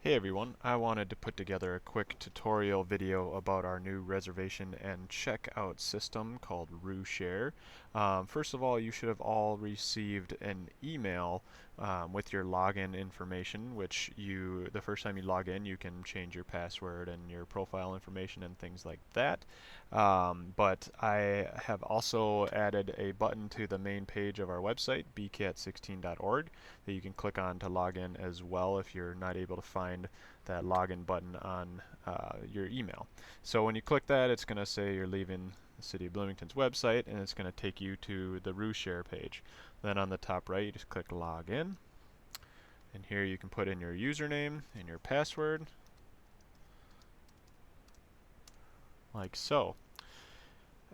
Hey everyone, I wanted to put together a quick tutorial video about our new reservation and checkout system called RueShare. First of all, you should have all received an email with your login information, which the first time you log in, you can change your password and your profile information and things like that. But I have also added a button to the main page of our website, bcat16.org, that you can click on to log in as well if you're not able to find that login button on your email. So when you click that, it's going to say you're leaving the City of Bloomington's website, and it's going to take you to the RueShare page. Then on the top right, you just click Login, and here you can put in your username and your password, like so.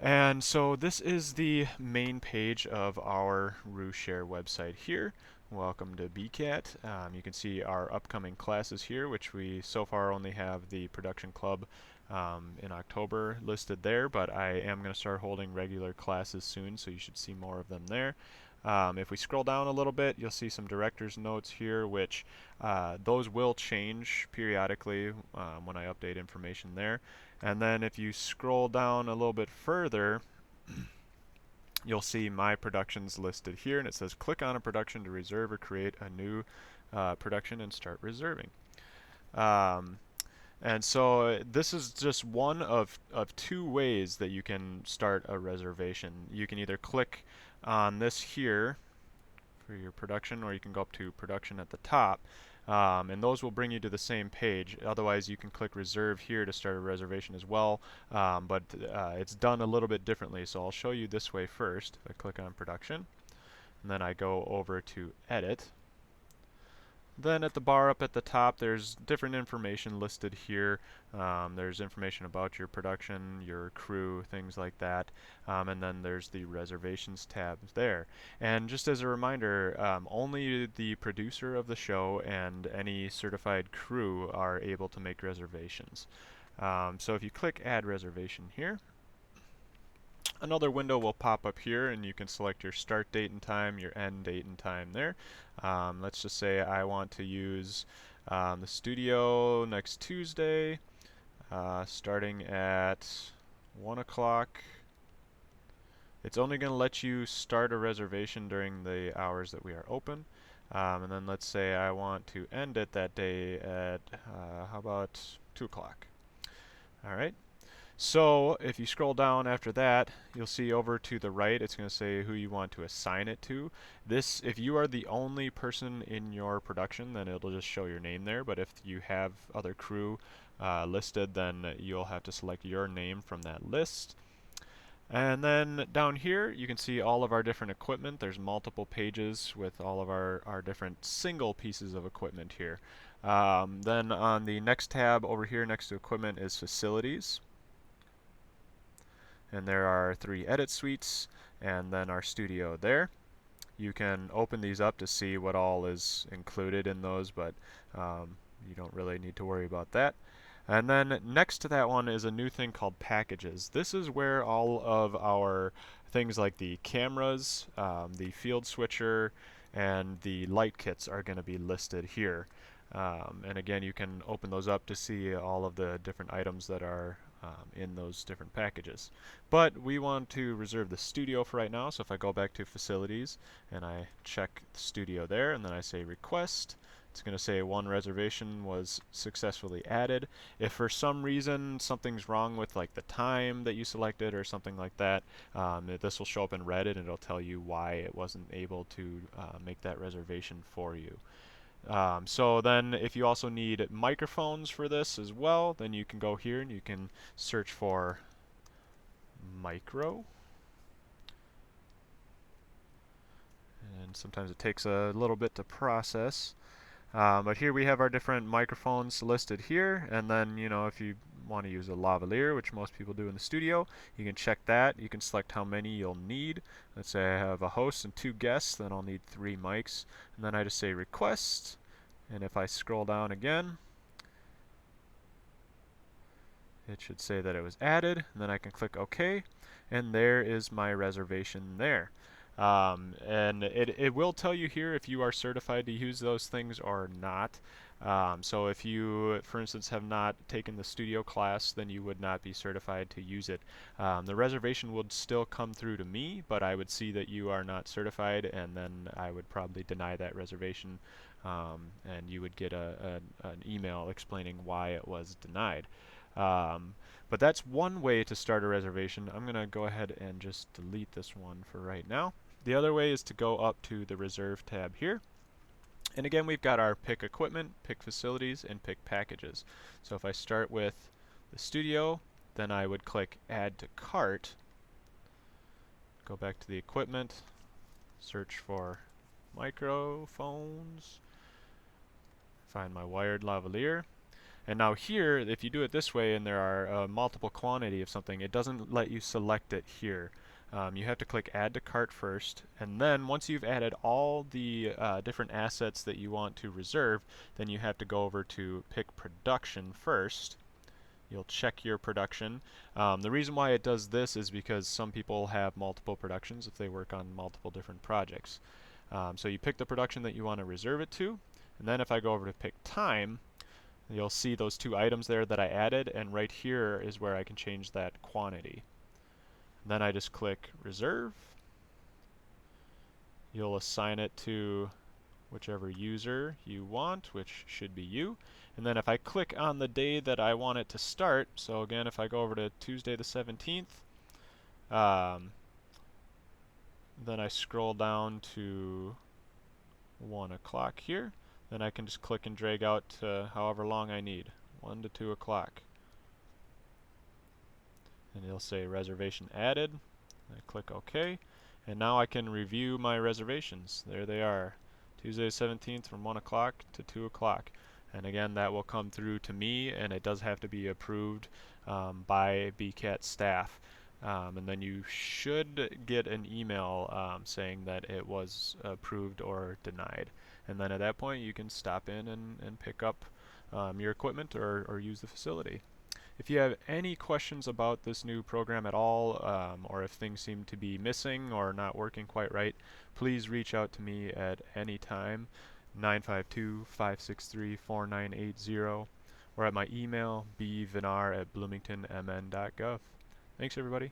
And so this is the main page of our RueShare website here. Welcome to BCAT. You can see our upcoming classes here, which we so far only have the production club in October listed there, but I am going to start holding regular classes soon, so you should see more of them there. If we scroll down a little bit, you'll see some director's notes here, which those will change periodically when I update information there. And then if you scroll down a little bit further, you'll see my productions listed here, and it says click on a production to reserve or create a new production and start reserving. And so this is just one of two ways that you can start a reservation. You can either click on this here for your production, or you can go up to production at the top, and those will bring you to the same page. Otherwise, you can click reserve here to start a reservation as well, but it's done a little bit differently, so I'll show you this way first. I click on production, and then I go over to edit. Then at the bar up at the top, there's different information listed here. There's information about your production, your crew, things like that. And then there's the reservations tab there. And just as a reminder, only the producer of the show and any certified crew are able to make reservations. So if you click add reservation here, another window will pop up here, and you can select your start date and time, your end date and time there. Let's just say I want to use the studio next Tuesday, starting at 1 o'clock. It's only going to let you start a reservation during the hours that we are open. And then let's say I want to end it that day at, how about 2 o'clock? All right. So if you scroll down after that, you'll see over to the right, it's going to say who you want to assign it to. This, if you are the only person in your production, then it'll just show your name there. But if you have other crew listed, then you'll have to select your name from that list. And then down here, you can see all of our different equipment. There's multiple pages with all of our different single pieces of equipment here. Then on the next tab over here next to equipment is facilities. And there are 3 edit suites, and then our studio there. You can open these up to see what all is included in those, but you don't really need to worry about that. And then next to that one is a new thing called packages. This is where all of our things like the cameras, the field switcher, and the light kits are going to be listed here. And again, you can open those up to see all of the different items that are in those different packages. But we want to reserve the studio for right now, so if I go back to facilities and I check the studio there, and then I say request, it's going to say 1 reservation was successfully added. If for some reason something's wrong with like the time that you selected or something like that, this will show up in red, and it'll tell you why it wasn't able to make that reservation for you. So then if you also need microphones for this as well, then you can go here and you can search for micro. And sometimes it takes a little bit to process. But here we have our different microphones listed here, and then if you want to use a lavalier, which most people do in the studio, you can check that. You can select how many you'll need. Let's say I have a host and 2 guests, then I'll need 3 mics, and then I just say request, and if I scroll down again, it should say that it was added, and then I can click OK, and there is my reservation there. And it will tell you here if you are certified to use those things or not. So if you, for instance, have not taken the studio class, then you would not be certified to use it. The reservation would still come through to me, but I would see that you are not certified, and then I would probably deny that reservation, and you would get an email explaining why it was denied. But that's one way to start a reservation. I'm going to go ahead and just delete this one for right now. The other way is to go up to the Reserve tab here. And again, we've got our pick equipment, pick facilities, and pick packages. So if I start with the studio, then I would click add to cart, go back to the equipment, search for microphones, find my wired lavalier. And now here, if you do it this way and there are multiple quantity of something, it doesn't let you select it here. You have to click add to cart first, and then once you've added all the different assets that you want to reserve, then you have to go over to pick production first. You'll check your production. The reason why it does this is because some people have multiple productions if they work on multiple different projects. So you pick the production that you want to reserve it to, and then if I go over to pick time, you'll see those two items there that I added, and right here is where I can change that quantity. Then I just click reserve. You'll assign it to whichever user you want, which should be you. And then if I click on the day that I want it to start, so again, if I go over to Tuesday the 17th, then I scroll down to 1 o'clock here, then I can just click and drag out to however long I need, 1 to 2 o'clock. And it'll say reservation added. I click OK, and now I can review my reservations. There they are, Tuesday 17th from 1 o'clock to 2 o'clock. And again, that will come through to me, and it does have to be approved by BCAT staff. And then you should get an email saying that it was approved or denied. And then at that point, you can stop in and pick up your equipment or use the facility. If you have any questions about this new program at all, or if things seem to be missing or not working quite right, please reach out to me at any time, 952-563-4980, or at my email, bvinar@bloomingtonmn.gov. Thanks, everybody.